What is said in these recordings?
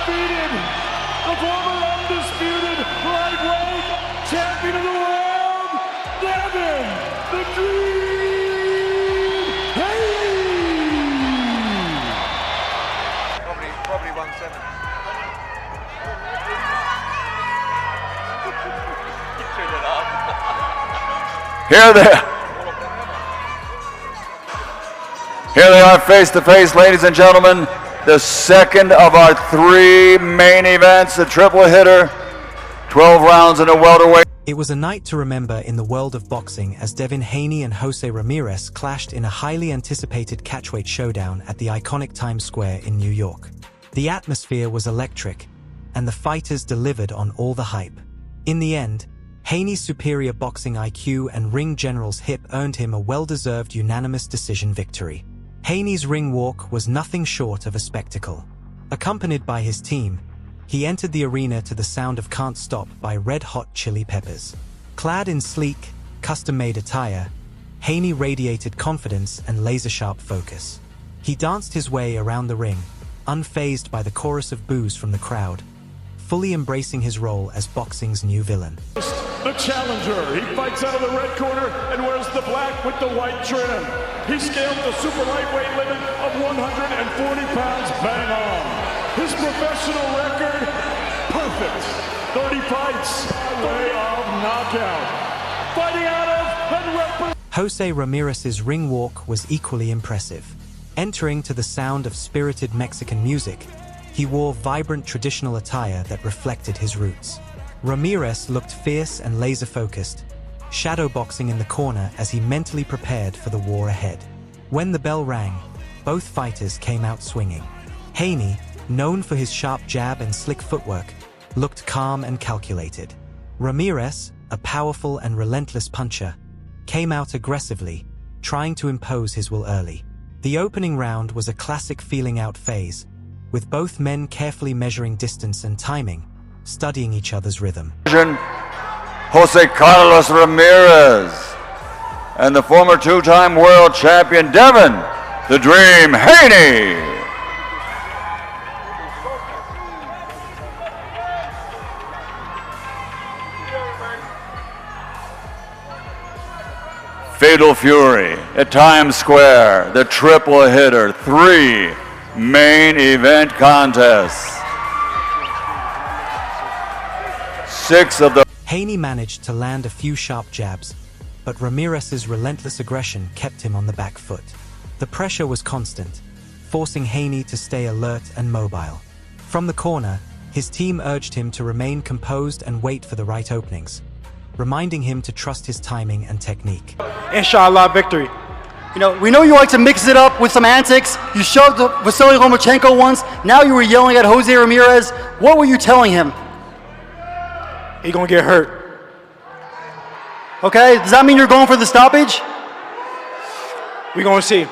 defeated the former undisputed lightweight champion of the world, Devin, the Dream Haney. Probably 170. Here they are face to face, ladies and gentlemen. The second of our three main events, the triple hitter, 12 rounds in a welterweight. It was a night to remember in the world of boxing as Devin Haney and Jose Ramirez clashed in a highly anticipated catchweight showdown at the iconic Times Square in New York. The atmosphere was electric, and the fighters delivered on all the hype. In the end, Haney's superior boxing IQ and ring general's hip earned him a well-deserved unanimous decision victory. Haney's ring walk was nothing short of a spectacle. Accompanied by his team, he entered the arena to the sound of Can't Stop by Red Hot Chili Peppers. Clad in sleek, custom-made attire, Haney radiated confidence and laser-sharp focus. He danced his way around the ring, unfazed by the chorus of boos from the crowd, fully embracing his role as boxing's new villain. The challenger, he fights out of the red corner and wears the black with the white trim. He scaled the super lightweight limit of 140 pounds bang on. His professional record, perfect. 30 fights, way of knockout. Fighting out of and representing. Jose Ramirez's ring walk was equally impressive. Entering to the sound of spirited Mexican music, he wore vibrant traditional attire that reflected his roots. Ramirez looked fierce and laser-focused, shadowboxing in the corner as he mentally prepared for the war ahead. When the bell rang, both fighters came out swinging. Haney, known for his sharp jab and slick footwork, looked calm and calculated. Ramirez, a powerful and relentless puncher, came out aggressively, trying to impose his will early. The opening round was a classic feeling-out phase, with both men carefully measuring distance and timing, studying each other's rhythm. Jose Carlos Ramirez and the former two-time world champion Devin, the Dream Haney. Fatal Fury at Times Square, the triple hitter, 3 main event contests. 6 of the Haney managed to land a few sharp jabs, but Ramirez's relentless aggression kept him on the back foot. The pressure was constant, forcing Haney to stay alert and mobile. From the corner, his team urged him to remain composed and wait for the right openings, reminding him to trust his timing and technique. Inshallah, victory. You know, we know you like to mix it up with some antics. You shoved Vasily Lomachenko once. Now you were yelling at Jose Ramirez. What were you telling him? He gonna get hurt. Okay, does that mean you're going for the stoppage? We gonna see.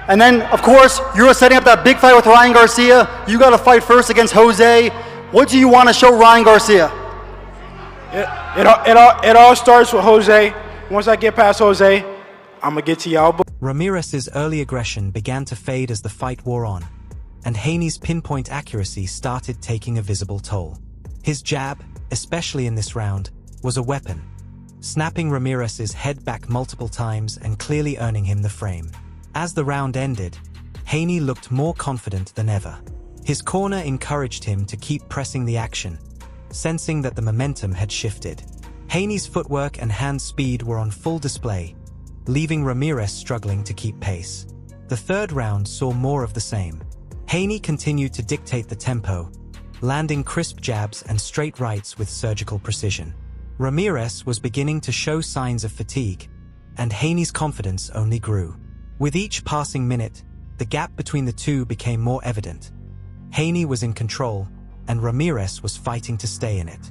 And then, of course, you're setting up that big fight with Ryan Garcia. You got to fight first against Jose. What do you want to show Ryan Garcia? It all starts with Jose. Once I get past Jose, I'm gonna get to y'all. Ramirez's early aggression began to fade as the fight wore on, and Haney's pinpoint accuracy started taking a visible toll. His jab, especially in this round, was a weapon, snapping Ramirez's head back multiple times and clearly earning him the frame. As the round ended, Haney looked more confident than ever. His corner encouraged him to keep pressing the action, sensing that the momentum had shifted. Haney's footwork and hand speed were on full display, leaving Ramirez struggling to keep pace. The third round saw more of the same. Haney continued to dictate the tempo, landing crisp jabs and straight rights with surgical precision. Ramirez was beginning to show signs of fatigue, and Haney's confidence only grew. With each passing minute, the gap between the two became more evident. Haney was in control, and Ramirez was fighting to stay in it.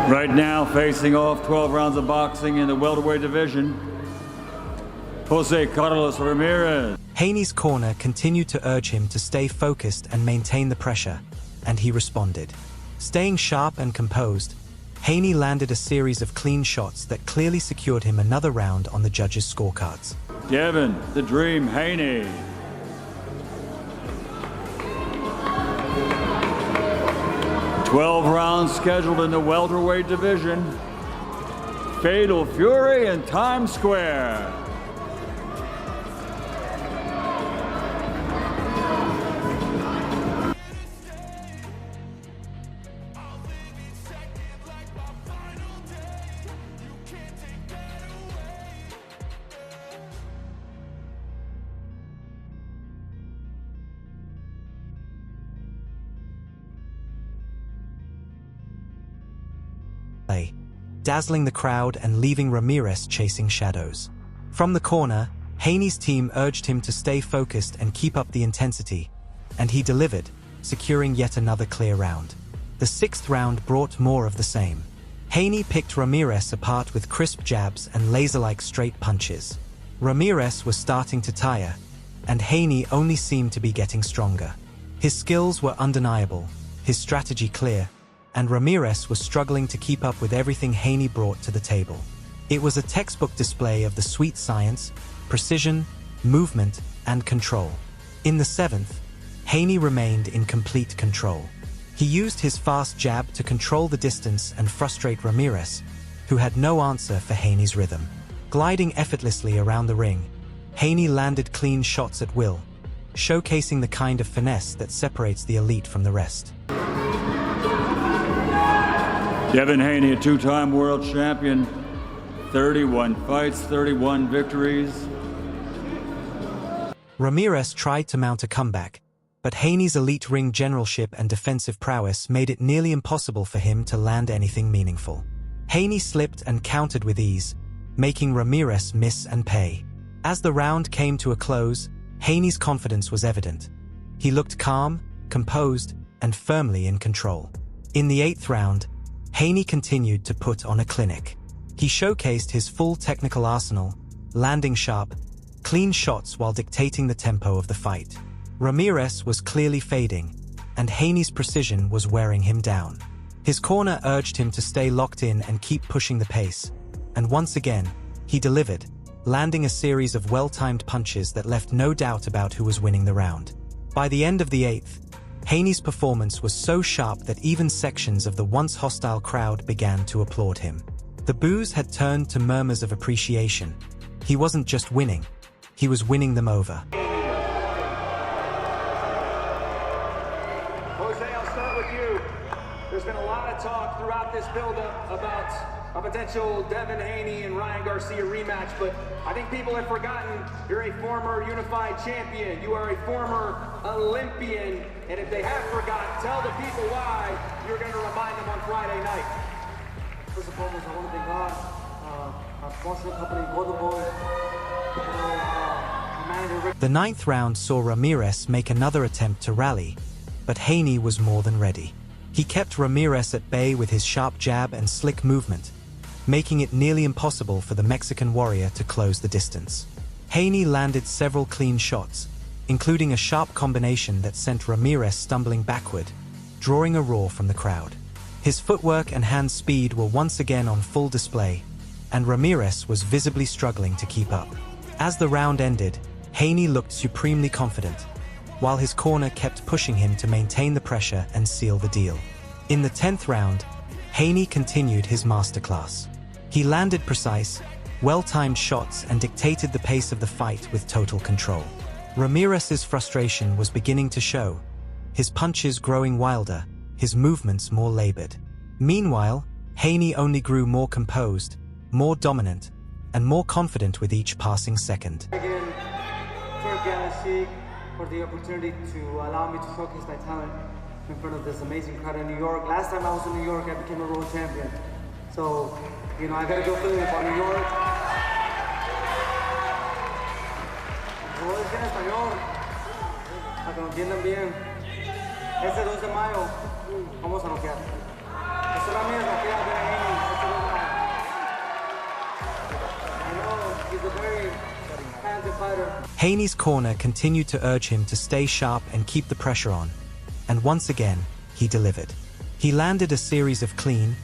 Right now, facing off 12 rounds of boxing in the welterweight division, Jose Carlos Ramirez. Haney's corner continued to urge him to stay focused and maintain the pressure, and he responded. Staying sharp and composed, Haney landed a series of clean shots that clearly secured him another round on the judges' scorecards. Devin, the Dream, Haney. "12 rounds scheduled in the welterweight division. Fatal Fury in Times Square." Dazzling the crowd and leaving Ramirez chasing shadows. From the corner, Haney's team urged him to stay focused and keep up the intensity, and he delivered, securing yet another clear round. The 6th round brought more of the same. Haney picked Ramirez apart with crisp jabs and laser-like straight punches. Ramirez was starting to tire, and Haney only seemed to be getting stronger. His skills were undeniable, his strategy clear, and Ramirez was struggling to keep up with everything Haney brought to the table. It was a textbook display of the sweet science, precision, movement, and control. In the 7th, Haney remained in complete control. He used his fast jab to control the distance and frustrate Ramirez, who had no answer for Haney's rhythm. Gliding effortlessly around the ring, Haney landed clean shots at will, showcasing the kind of finesse that separates the elite from the rest. Devin Haney, a 2-time world champion, 31 fights, 31 victories. Ramirez tried to mount a comeback, but Haney's elite ring generalship and defensive prowess made it nearly impossible for him to land anything meaningful. Haney slipped and countered with ease, making Ramirez miss and pay. As the round came to a close, Haney's confidence was evident. He looked calm, composed, and firmly in control. In the 8th round, Haney continued to put on a clinic. He showcased his full technical arsenal, landing sharp, clean shots while dictating the tempo of the fight. Ramirez was clearly fading, and Haney's precision was wearing him down. His corner urged him to stay locked in and keep pushing the pace, and once again, he delivered, landing a series of well-timed punches that left no doubt about who was winning the round. By the end of the 8th, Haney's performance was so sharp that even sections of the once hostile crowd began to applaud him. The boos had turned to murmurs of appreciation. He wasn't just winning, he was winning them over. Jose, I'll start with you. There's been a lot of talk throughout this build-up about a potential Devin Haney and Ryan Garcia rematch, but I think people have forgotten you're a former unified champion. You are a former Olympian, and if they have forgotten, tell the people why you're going to remind them on Friday night. First and foremost, I want to thank God, our sponsor company, Golden Boy, manager. The 9th round saw Ramirez make another attempt to rally, but Haney was more than ready. He kept Ramirez at bay with his sharp jab and slick movement, making it nearly impossible for the Mexican warrior to close the distance. Haney landed several clean shots, including a sharp combination that sent Ramirez stumbling backward, drawing a roar from the crowd. His footwork and hand speed were once again on full display, and Ramirez was visibly struggling to keep up. As the round ended, Haney looked supremely confident, while his corner kept pushing him to maintain the pressure and seal the deal. In the 10th round, Haney continued his masterclass. He landed precise, well-timed shots and dictated the pace of the fight with total control. Ramirez's frustration was beginning to show, his punches growing wilder, his movements more labored. Meanwhile, Haney only grew more composed, more dominant, and more confident with each passing second. Again, Turk Galaxy for the opportunity to allow me to showcase my talent in front of this amazing crowd in New York. Last time I was in New York, I became a world champion. So, you know, I gotta go feeling about New York. Como dicen en español, para que lo entiendan bien. Este 2 de mayo, vamos a noquear. Este Ramirez noquea a Haney, este 2 de mayo. I know he's a very talented fighter. Haney's corner continued to urge him to stay sharp and keep the pressure on, and once again, he delivered. He landed a series of clean,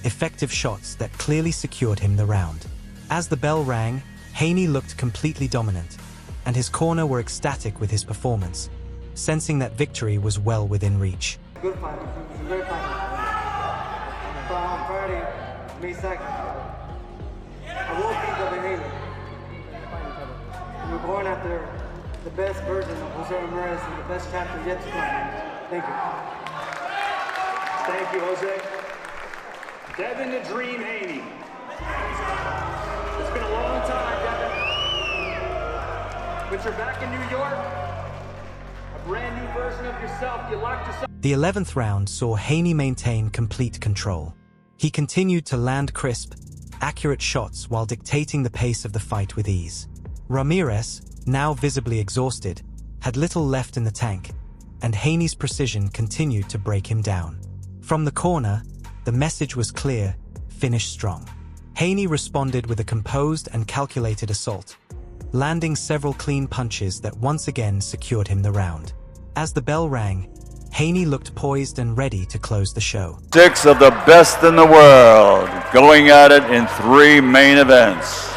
effective shots that clearly secured him the round. As the bell rang, Haney looked completely dominant, and his corner were ecstatic with his performance, sensing that victory was well within reach. Good fight. It's a great fight. So on Friday, May 2nd, I will beat Devin Haney. We're going after the best version of Jose Ramirez and the best chapter yet to come. Thank you. Thank you, Jose. Devin the Dream Haney. It's been a long time, Devin. But you're back in New York. A brand new version of yourself. You locked yourself. The 11th round saw Haney maintain complete control. He continued to land crisp, accurate shots while dictating the pace of the fight with ease. Ramirez, now visibly exhausted, had little left in the tank, and Haney's precision continued to break him down. From the corner, the message was clear: finish strong. Haney responded with a composed and calculated assault, landing several clean punches that once again secured him the round. As the bell rang, Haney looked poised and ready to close the show. 6 of the best in the world, going at it in 3 main events.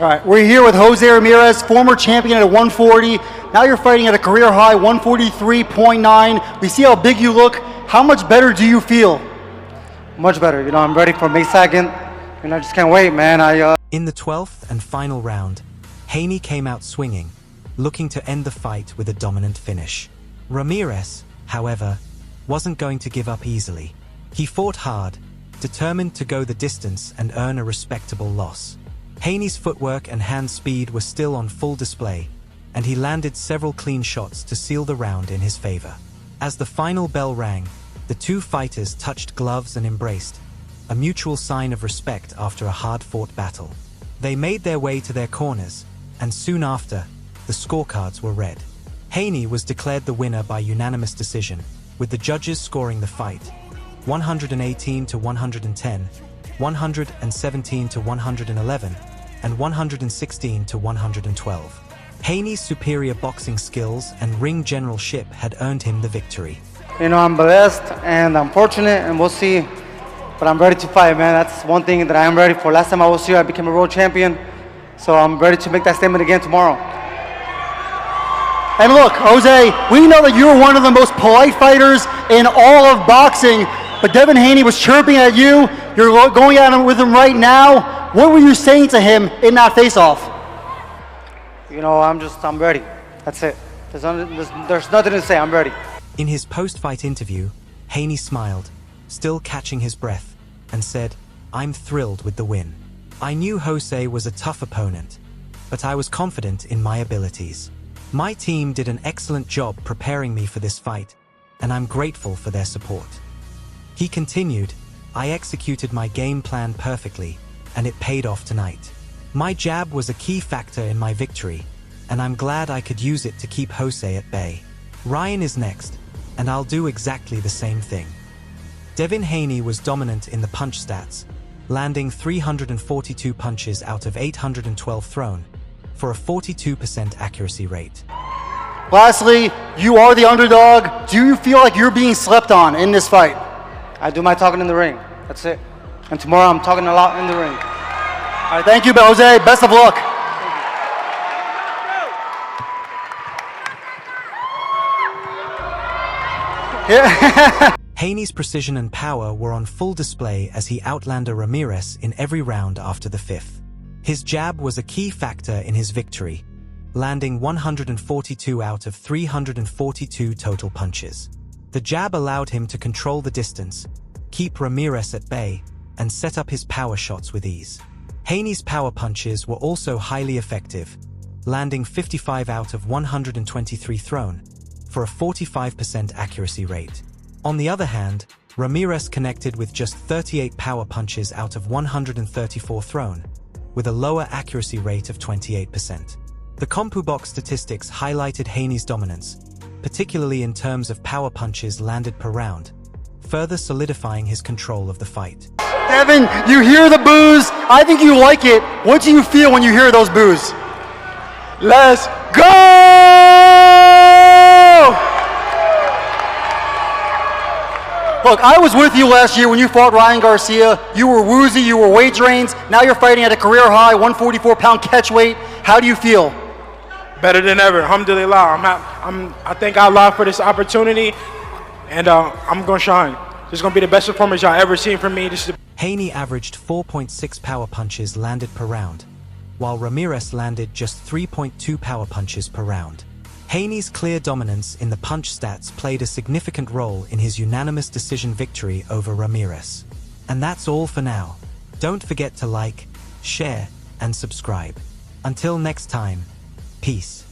All right, we're here with Jose Ramirez, former champion at 140. Now you're fighting at a career high, 143.9. We see how big you look. How much better do you feel? Much better. You know, I'm ready for May 2nd, and I just can't wait, man. In the 12th and final round, Haney came out swinging, looking to end the fight with a dominant finish. Ramirez, however, wasn't going to give up easily. He fought hard, determined to go the distance and earn a respectable loss. Haney's footwork and hand speed were still on full display, and he landed several clean shots to seal the round in his favor. As the final bell rang, the two fighters touched gloves and embraced, a mutual sign of respect after a hard-fought battle. They made their way to their corners, and soon after, the scorecards were read. Haney was declared the winner by unanimous decision, with the judges scoring the fight 118 to 110, 117 to 111, and 116 to 112. Haney's superior boxing skills and ring generalship had earned him the victory. You know, I'm blessed and I'm fortunate, and we'll see. But I'm ready to fight, man. That's one thing that I am ready for. Last time I was here, I became a world champion. So I'm ready to make that statement again tomorrow. And look, Jose, we know that you're one of the most polite fighters in all of boxing, but Devin Haney was chirping at you. You're going at him with him right now. What were you saying to him in that face-off? You know, I'm ready. That's it. There's nothing to say. I'm ready. In his post-fight interview, Haney smiled, still catching his breath, and said, "I'm thrilled with the win. I knew Jose was a tough opponent, but I was confident in my abilities. My team did an excellent job preparing me for this fight, and I'm grateful for their support." He continued, "I executed my game plan perfectly, and it paid off tonight. My jab was a key factor in my victory, and I'm glad I could use it to keep Jose at bay. Ryan is next, and I'll do exactly the same thing." Devin Haney was dominant in the punch stats, landing 342 punches out of 812 thrown, for a 42% accuracy rate. Lastly, you are the underdog. Do you feel like you're being slept on in this fight? I do my talking in the ring. That's it. And tomorrow I'm talking a lot in the ring. All right, thank you, Jose. Best of luck. Yeah. Haney's precision and power were on full display as he outlanded Ramirez in every round after the 5th. His jab was a key factor in his victory, landing 142 out of 342 total punches. The jab allowed him to control the distance, keep Ramirez at bay, and set up his power shots with ease. Haney's power punches were also highly effective, landing 55 out of 123 thrown, for a 45% accuracy rate. On the other hand, Ramirez connected with just 38 power punches out of 134 thrown, with a lower accuracy rate of 28%. The CompuBox statistics highlighted Haney's dominance, particularly in terms of power punches landed per round, further solidifying his control of the fight. Devin, you hear the boos. I think you like it. What do you feel when you hear those boos? Let's go! Look, I was with you last year when you fought Ryan Garcia. You were woozy, you were weight drains. Now you're fighting at a career high, 144-pound catch weight. How do you feel? Better than ever. Alhamdulillah. I thank Allah for this opportunity, and I'm gonna shine. This is gonna be the best performance y'all ever seen from me. Haney averaged 4.6 power punches landed per round, while Ramirez landed just 3.2 power punches per round. Haney's clear dominance in the punch stats played a significant role in his unanimous decision victory over Ramirez. And that's all for now. Don't forget to like, share, and subscribe. Until next time, peace.